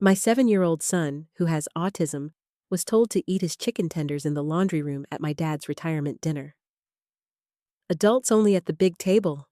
My 7-year-old son, who has autism, was told to eat his chicken tenders in the laundry room at my dad's retirement dinner. "Adults only at the big table,"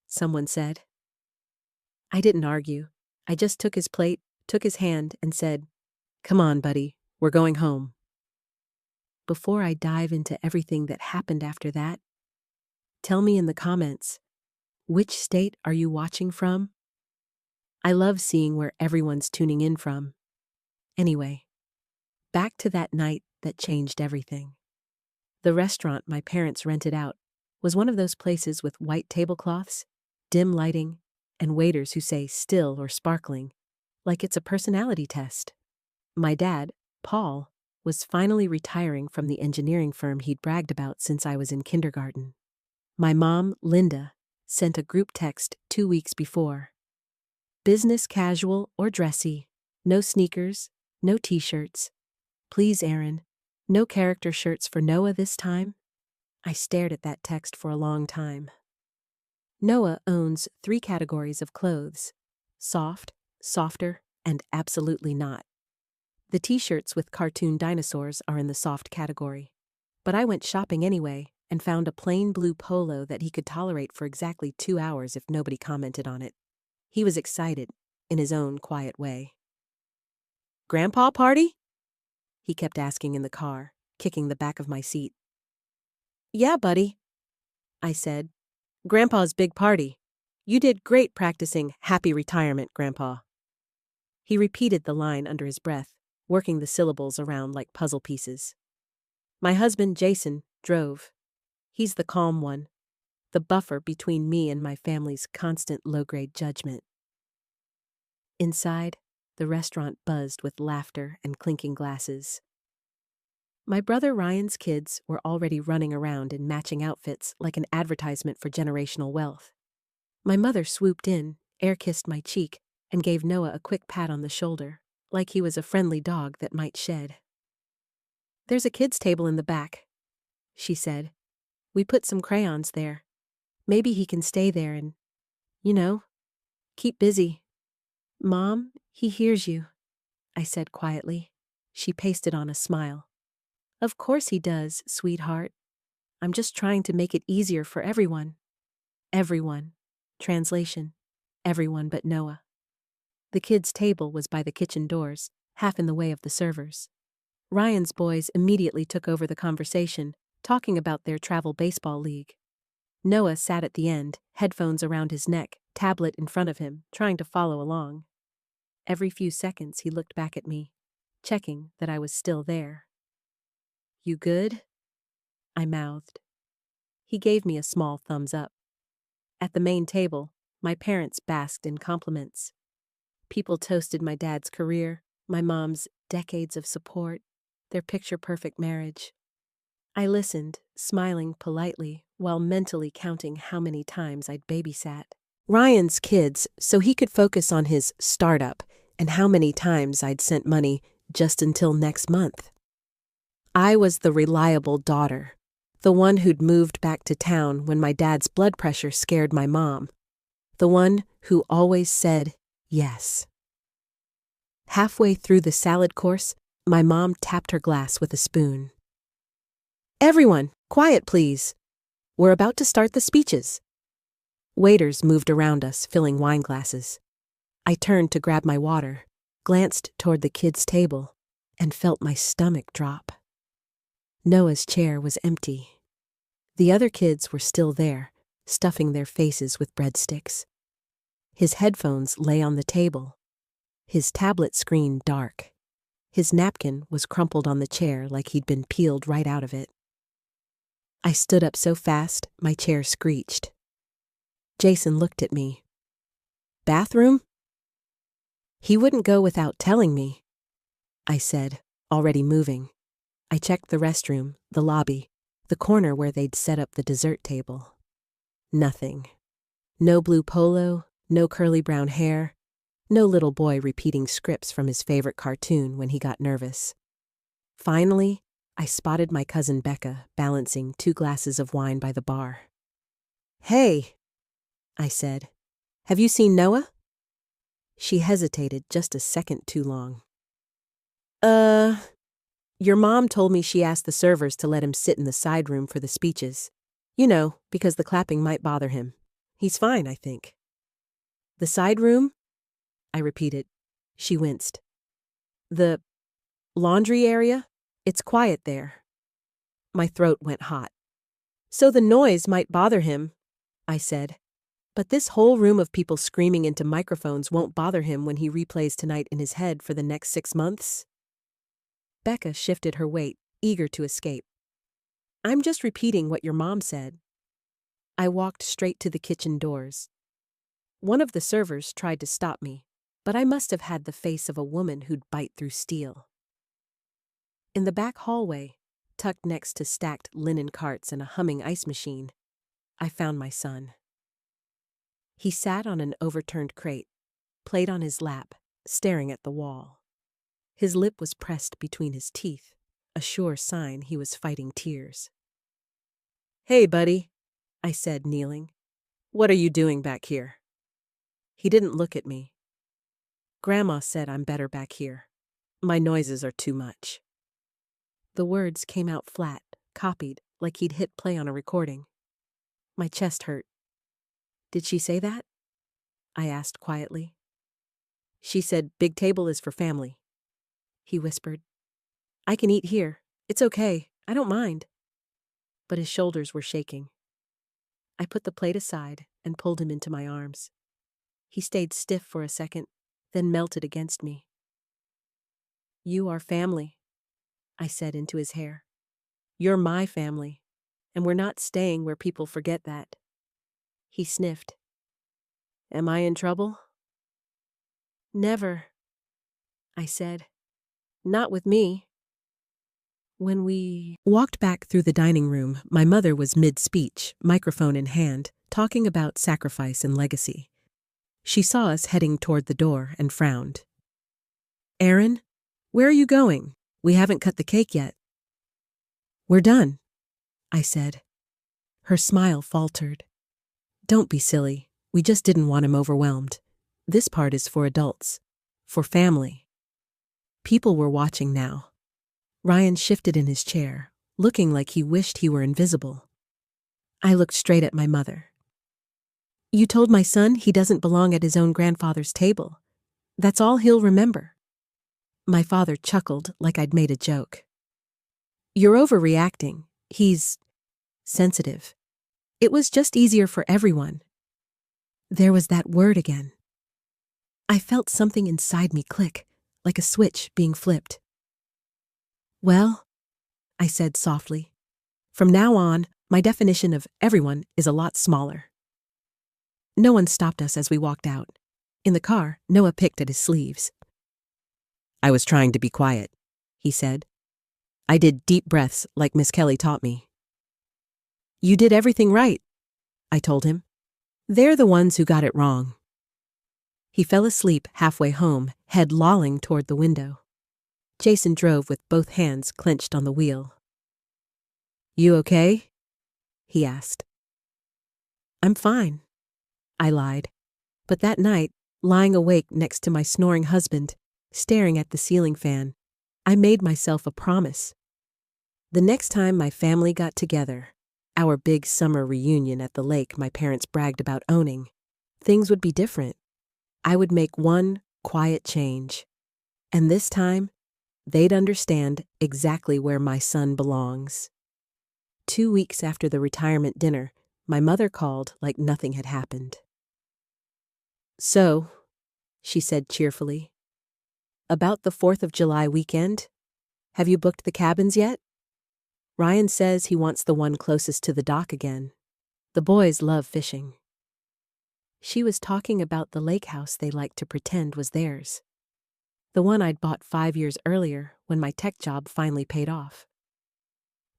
someone said. I didn't argue. I just took his plate, took his hand, and said, "Come on, buddy, we're going home." Before I dive into everything that happened after that, tell me in the comments, which state are you watching from? I love seeing where everyone's tuning in from. Anyway, back to that night that changed everything. The restaurant my parents rented out was one of those places with white tablecloths, dim lighting, and waiters who say still or sparkling, like it's a personality test. My dad, Paul, was finally retiring from the engineering firm he'd bragged about since I was in kindergarten. My mom, Linda, sent a group text 2 weeks before. "Business casual or dressy. No sneakers, no t-shirts. Please, Aaron, no character shirts for Noah this time." I stared at that text for a long time. Noah owns 3 categories of clothes: soft, softer, and absolutely not. The t-shirts with cartoon dinosaurs are in the soft category. But I went shopping anyway and found a plain blue polo that he could tolerate for exactly 2 hours if nobody commented on it. He was excited, in his own quiet way. "Grandpa party?" he kept asking in the car, kicking the back of my seat. "Yeah, buddy," I said. "Grandpa's big party. You did great practicing happy retirement, Grandpa." He repeated the line under his breath, working the syllables around like puzzle pieces. My husband, Jason, drove. He's the calm one, the buffer between me and my family's constant low-grade judgment. Inside, the restaurant buzzed with laughter and clinking glasses. My brother Ryan's kids were already running around in matching outfits like an advertisement for generational wealth. My mother swooped in, air-kissed my cheek, and gave Noah a quick pat on the shoulder, like he was a friendly dog that might shed. "There's a kids' table in the back," she said. "We put some crayons there. Maybe he can stay there and, keep busy." "Mom, he hears you," I said quietly. She pasted on a smile. "Of course he does, sweetheart. I'm just trying to make it easier for everyone." Everyone. Translation: everyone but Noah. The kids' table was by the kitchen doors, half in the way of the servers. Ryan's boys immediately took over the conversation, talking about their travel baseball league. Noah sat at the end, headphones around his neck, tablet in front of him, trying to follow along. Every few seconds he looked back at me, checking that I was still there. "You good?" I mouthed. He gave me a small thumbs up. At the main table, my parents basked in compliments. People toasted my dad's career, my mom's decades of support, their picture-perfect marriage. I listened, smiling politely, while mentally counting how many times I'd babysat Ryan's kids so he could focus on his startup, and how many times I'd sent money just until next month. I was the reliable daughter, the one who'd moved back to town when my dad's blood pressure scared my mom, the one who always said yes. Halfway through the salad course, my mom tapped her glass with a spoon. "Everyone, quiet please. We're about to start the speeches." Waiters moved around us, filling wine glasses. I turned to grab my water, glanced toward the kids' table, and felt my stomach drop. Noah's chair was empty. The other kids were still there, stuffing their faces with breadsticks. His headphones lay on the table, his tablet screen dark. His napkin was crumpled on the chair like he'd been peeled right out of it. I stood up so fast, my chair screeched. Jason looked at me. "Bathroom?" "He wouldn't go without telling me," I said, already moving. I checked the restroom, the lobby, the corner where they'd set up the dessert table. Nothing. No blue polo, no curly brown hair, no little boy repeating scripts from his favorite cartoon when he got nervous. Finally, I spotted my cousin Becca balancing 2 glasses of wine by the bar. "Hey," I said, "have you seen Noah?" She hesitated just a second too long. Your mom told me she asked the servers to let him sit in the side room for the speeches. You know, because the clapping might bother him. He's fine, I think. The side room? I repeated. She winced. The laundry area? It's quiet there. My throat went hot. So the noise might bother him, I said. But this whole room of people screaming into microphones won't bother him when he replays tonight in his head for the next 6 months. Becca shifted her weight, eager to escape. I'm just repeating what your mom said. I walked straight to the kitchen doors. One of the servers tried to stop me, but I must have had the face of a woman who'd bite through steel. In the back hallway, tucked next to stacked linen carts and a humming ice machine, I found my son. He sat on an overturned crate, plate on his lap, staring at the wall. His lip was pressed between his teeth, a sure sign he was fighting tears. Hey, buddy, I said, kneeling. What are you doing back here? He didn't look at me. Grandma said I'm better back here. My noises are too much. The words came out flat, copied, like he'd hit play on a recording. My chest hurt. Did she say that? I asked quietly. She said, big table is for family. He whispered. I can eat here. It's okay. I don't mind. But his shoulders were shaking. I put the plate aside and pulled him into my arms. He stayed stiff for a second, then melted against me. You are family, I said into his hair. You're my family, and we're not staying where people forget that. He sniffed. Am I in trouble? Never, I said. Not with me. When we walked back through the dining room, my mother was mid-speech, microphone in hand, talking about sacrifice and legacy. She saw us heading toward the door and frowned. Aaron, where are you going? We haven't cut the cake yet. We're done, I said. Her smile faltered. Don't be silly. We just didn't want him overwhelmed. This part is for adults. For family. People were watching now. Ryan shifted in his chair, looking like he wished he were invisible. I looked straight at my mother. You told my son he doesn't belong at his own grandfather's table. That's all he'll remember. My father chuckled like I'd made a joke. You're overreacting. He's sensitive. It was just easier for everyone. There was that word again. I felt something inside me click, like a switch being flipped. Well, I said softly, from now on, my definition of everyone is a lot smaller. No one stopped us as we walked out. In the car, Noah picked at his sleeves. I was trying to be quiet, he said. I did deep breaths like Miss Kelly taught me. You did everything right, I told him. They're the ones who got it wrong. He fell asleep halfway home, head lolling toward the window. Jason drove with both hands clenched on the wheel. You okay? He asked. I'm fine, I lied. But that night, lying awake next to my snoring husband, staring at the ceiling fan, I made myself a promise. The next time my family got together, our big summer reunion at the lake my parents bragged about owning, things would be different. I would make one quiet change. And this time, they'd understand exactly where my son belongs. 2 weeks after the retirement dinner, my mother called like nothing had happened. So, she said cheerfully, about the 4th of July weekend, have you booked the cabins yet? Ryan says he wants the one closest to the dock again. The boys love fishing. She was talking about the lake house they liked to pretend was theirs. The one I'd bought 5 years earlier when my tech job finally paid off.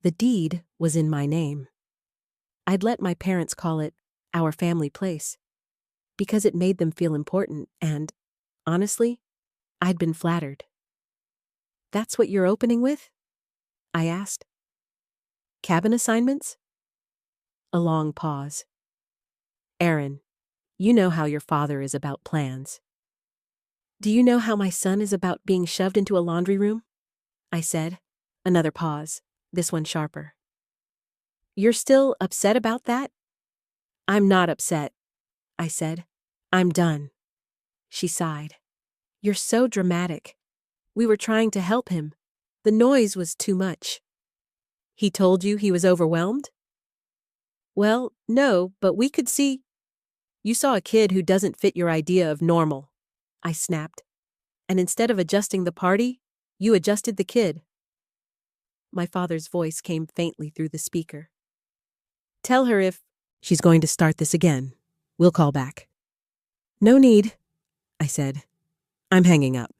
The deed was in my name. I'd let my parents call it our family place because it made them feel important and, honestly, I'd been flattered. That's what you're opening with? I asked. Cabin assignments? A long pause. Aaron, you know how your father is about plans. Do you know how my son is about being shoved into a laundry room? I said. Another pause, this one sharper. You're still upset about that? I'm not upset, I said. I'm done. She sighed. You're so dramatic. We were trying to help him. The noise was too much. He told you he was overwhelmed? Well, no, but we could see. You saw a kid who doesn't fit your idea of normal, I snapped. And instead of adjusting the party, you adjusted the kid. My father's voice came faintly through the speaker. Tell her if she's going to start this again. We'll call back. No need, I said. I'm hanging up.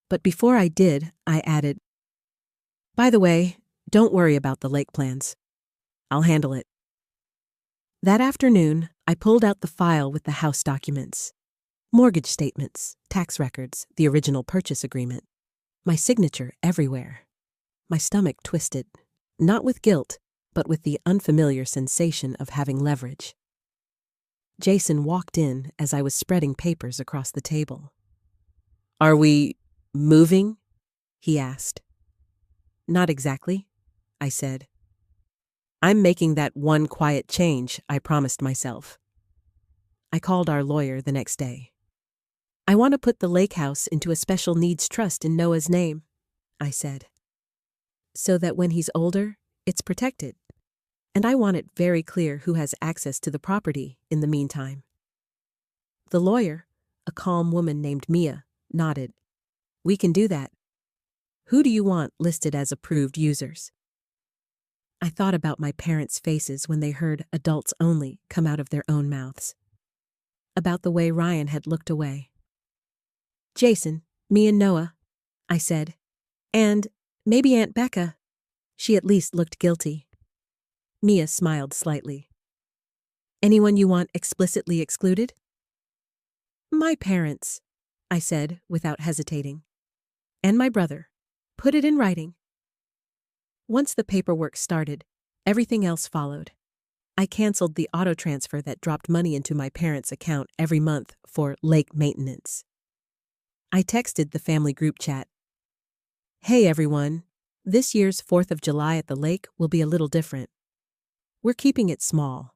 But before I did, I added, by the way, don't worry about the lake plans. I'll handle it. That afternoon, I pulled out the file with the house documents. Mortgage statements, tax records, the original purchase agreement. My signature everywhere. My stomach twisted, not with guilt, but with the unfamiliar sensation of having leverage. Jason walked in as I was spreading papers across the table. Are we moving? He asked. Not exactly, I said. I'm making that one quiet change I promised myself. I called our lawyer the next day. I want to put the lake house into a special needs trust in Noah's name, I said. So that when he's older, it's protected. And I want it very clear who has access to the property in the meantime. The lawyer, a calm woman named Mia, nodded. We can do that. Who do you want listed as approved users? I thought about my parents' faces when they heard adults only come out of their own mouths. About the way Ryan had looked away. Jason, me and Noah, I said. And maybe Aunt Becca. She at least looked guilty. Mia smiled slightly. Anyone you want explicitly excluded? My parents, I said without hesitating. And my brother. Put it in writing. Once the paperwork started, everything else followed. I canceled the auto transfer that dropped money into my parents' account every month for lake maintenance. I texted the family group chat. Hey everyone, this year's 4th of July at the lake will be a little different. We're keeping it small.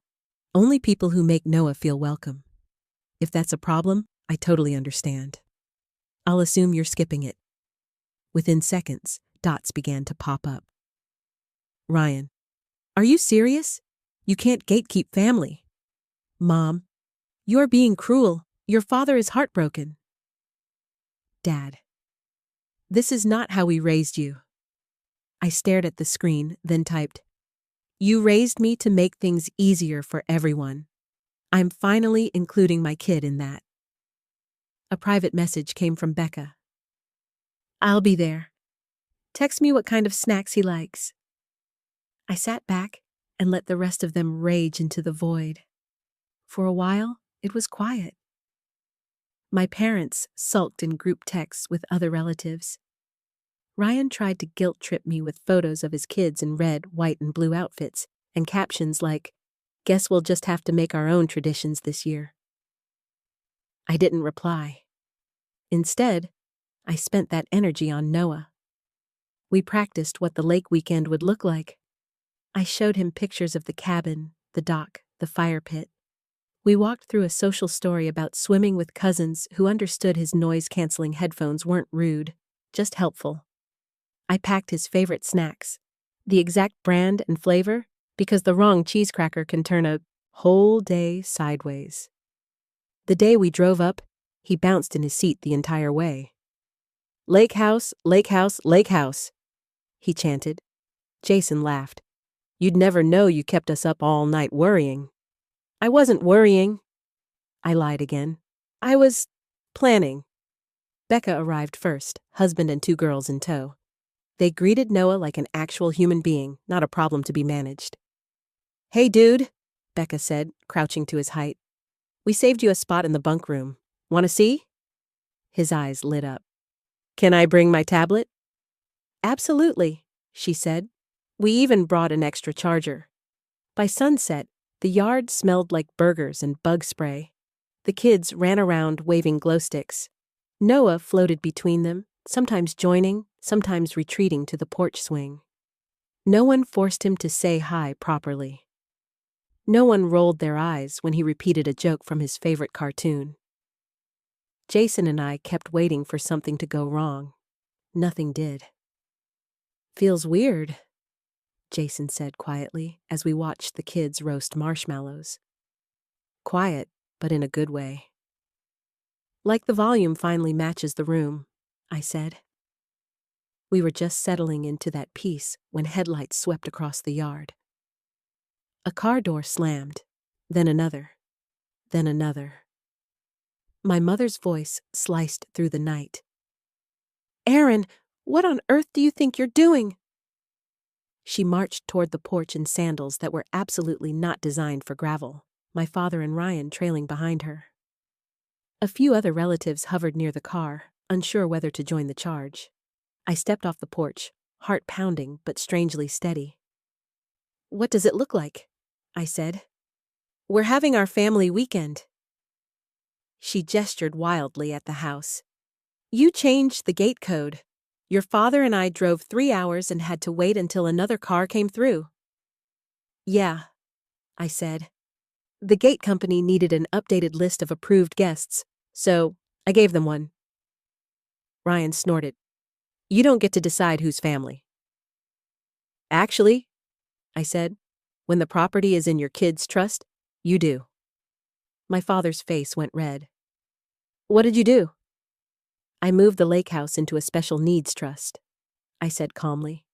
Only people who make Noah feel welcome. If that's a problem, I totally understand. I'll assume you're skipping it. Within seconds, dots began to pop up. Ryan, are you serious? You can't gatekeep family. Mom, you're being cruel. Your father is heartbroken. Dad, this is not how we raised you. I stared at the screen, then typed, You raised me to make things easier for everyone. I'm finally including my kid in that. A private message came from Becca. I'll be there. Text me what kind of snacks he likes. I sat back and let the rest of them rage into the void. For a while, it was quiet. My parents sulked in group texts with other relatives. Ryan tried to guilt-trip me with photos of his kids in red, white, and blue outfits, and captions like, Guess we'll just have to make our own traditions this year. I didn't reply. Instead, I spent that energy on Noah. We practiced what the lake weekend would look like. I showed him pictures of the cabin, the dock, the fire pit. We walked through a social story about swimming with cousins who understood his noise-canceling headphones weren't rude, just helpful. I packed his favorite snacks, the exact brand and flavor, because the wrong cheese cracker can turn a whole day sideways. The day we drove up, he bounced in his seat the entire way. Lake house, lake house, lake house, he chanted. Jason laughed. You'd never know you kept us up all night worrying. I wasn't worrying. I lied again. I was planning. Becca arrived first, husband and 2 girls in tow. They greeted Noah like an actual human being, not a problem to be managed. Hey, dude, Becca said, crouching to his height. We saved you a spot in the bunk room. Want to see? His eyes lit up. Can I bring my tablet? Absolutely, she said. We even brought an extra charger. By sunset, the yard smelled like burgers and bug spray. The kids ran around waving glow sticks. Noah floated between them, sometimes joining, sometimes retreating to the porch swing. No one forced him to say hi properly. No one rolled their eyes when he repeated a joke from his favorite cartoon. Jason and I kept waiting for something to go wrong. Nothing did. "Feels weird," Jason said quietly as we watched the kids roast marshmallows. Quiet, but in a good way. "Like the volume finally matches the room," I said. We were just settling into that peace when headlights swept across the yard. A car door slammed, then another, then another. My mother's voice sliced through the night. "Aaron, what on earth do you think you're doing?" She marched toward the porch in sandals that were absolutely not designed for gravel, my father and Ryan trailing behind her. A few other relatives hovered near the car, unsure whether to join the charge. I stepped off the porch, heart pounding but strangely steady. "What does it look like?" I said. "We're having our family weekend." She gestured wildly at the house. "You changed the gate code. Your father and I drove 3 hours and had to wait until another car came through." "Yeah," I said. "The gate company needed an updated list of approved guests, so I gave them one." Ryan snorted. "You don't get to decide who's family." "Actually," I said, "when the property is in your kids' trust, you do." My father's face went red. "What did you do?" "I moved the lake house into a special needs trust," I said calmly.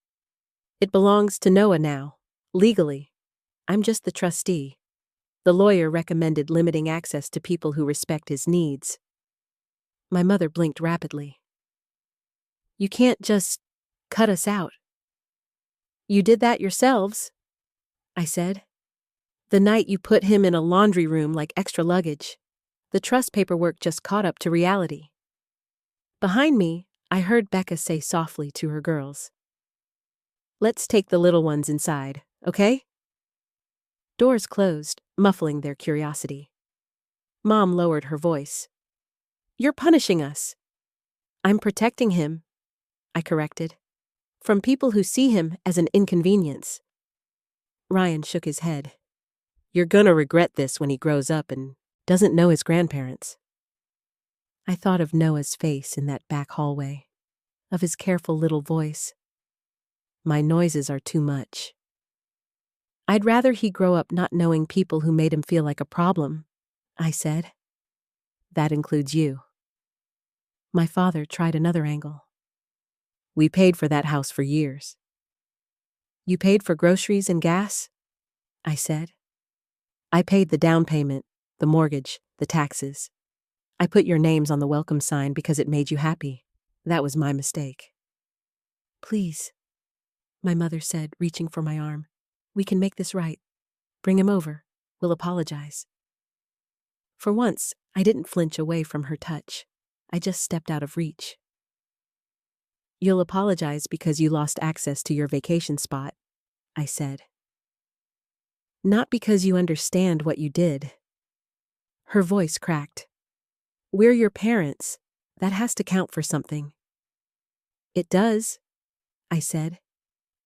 "It belongs to Noah now, legally. I'm just the trustee. The lawyer recommended limiting access to people who respect his needs." My mother blinked rapidly. "You can't just cut us out." "You did that yourselves," I said. "The night you put him in a laundry room like extra luggage. The trust paperwork just caught up to reality." Behind me, I heard Becca say softly to her girls, "Let's take the little ones inside, okay?" Doors closed, muffling their curiosity. Mom lowered her voice. "You're punishing us." "I'm protecting him," I corrected, "from people who see him as an inconvenience." Ryan shook his head. "You're gonna regret this when he grows up and doesn't know his grandparents." I thought of Noah's face in that back hallway, of his careful little voice. "My noises are too much." "I'd rather he grow up not knowing people who made him feel like a problem," I said. "That includes you." My father tried another angle. "We paid for that house for years." "You paid for groceries and gas?" I said. "I paid the down payment, the mortgage, the taxes. I put your names on the welcome sign because it made you happy. That was my mistake." "Please," my mother said, reaching for my arm. "We can make this right. Bring him over. We'll apologize." For once, I didn't flinch away from her touch. I just stepped out of reach. "You'll apologize because you lost access to your vacation spot," I said. "Not because you understand what you did." Her voice cracked. "We're your parents. That has to count for something." "It does," I said.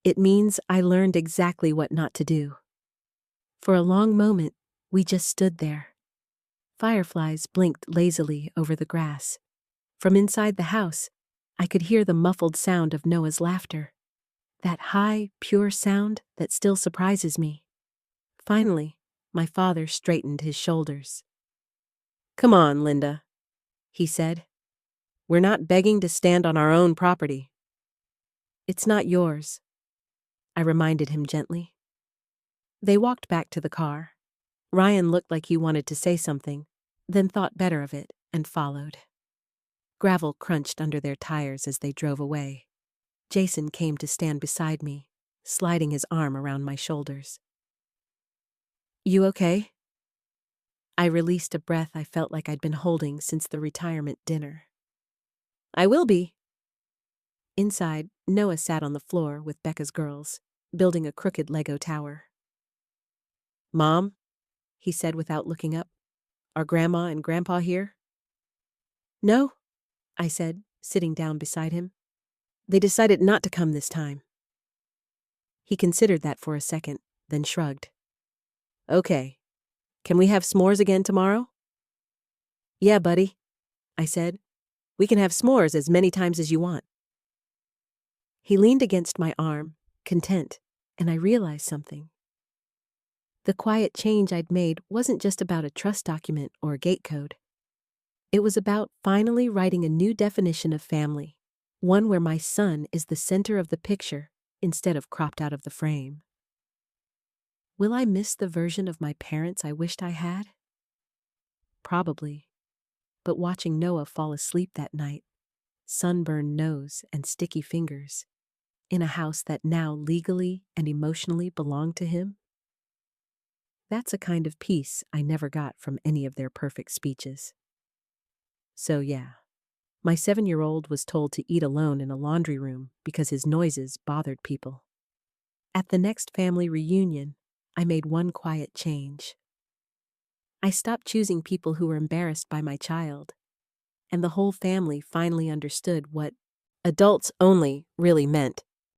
"It means I learned exactly what not to do." For a long moment, we just stood there. Fireflies blinked lazily over the grass. From inside the house, I could hear the muffled sound of Noah's laughter. That high, pure sound that still surprises me. Finally, my father straightened his shoulders. "Come on, Linda," he said. "We're not begging to stand on our own property." "It's not yours," I reminded him gently. They walked back to the car. Ryan looked like he wanted to say something, then thought better of it and followed. Gravel crunched under their tires as they drove away. Jason came to stand beside me, sliding his arm around my shoulders. "You okay?" I released a breath I felt like I'd been holding since the retirement dinner. "I will be." Inside, Noah sat on the floor with Becca's girls, building a crooked Lego tower. "Mom," he said without looking up, "are Grandma and Grandpa here?" "No," I said, sitting down beside him. They decided not to come this time. He considered that for a second, then shrugged. Okay. Can we have s'mores again tomorrow? Yeah, buddy, I said. We can have s'mores as many times as you want. He leaned against my arm, content, and I realized something. The quiet change I'd made wasn't just about a trust document or a gate code. It was about finally writing a new definition of family, one where my son is the center of the picture instead of cropped out of the frame. Will I miss the version of my parents I wished I had? Probably. But watching Noah fall asleep that night, sunburned nose and sticky fingers, in a house that now legally and emotionally belonged to him, that's a kind of peace I never got from any of their perfect speeches. So yeah, my 7-year-old was told to eat alone in a laundry room because his noises bothered people. At the next family reunion, I made one quiet change. I stopped choosing people who were embarrassed by my child, and the whole family finally understood what adults only really meant.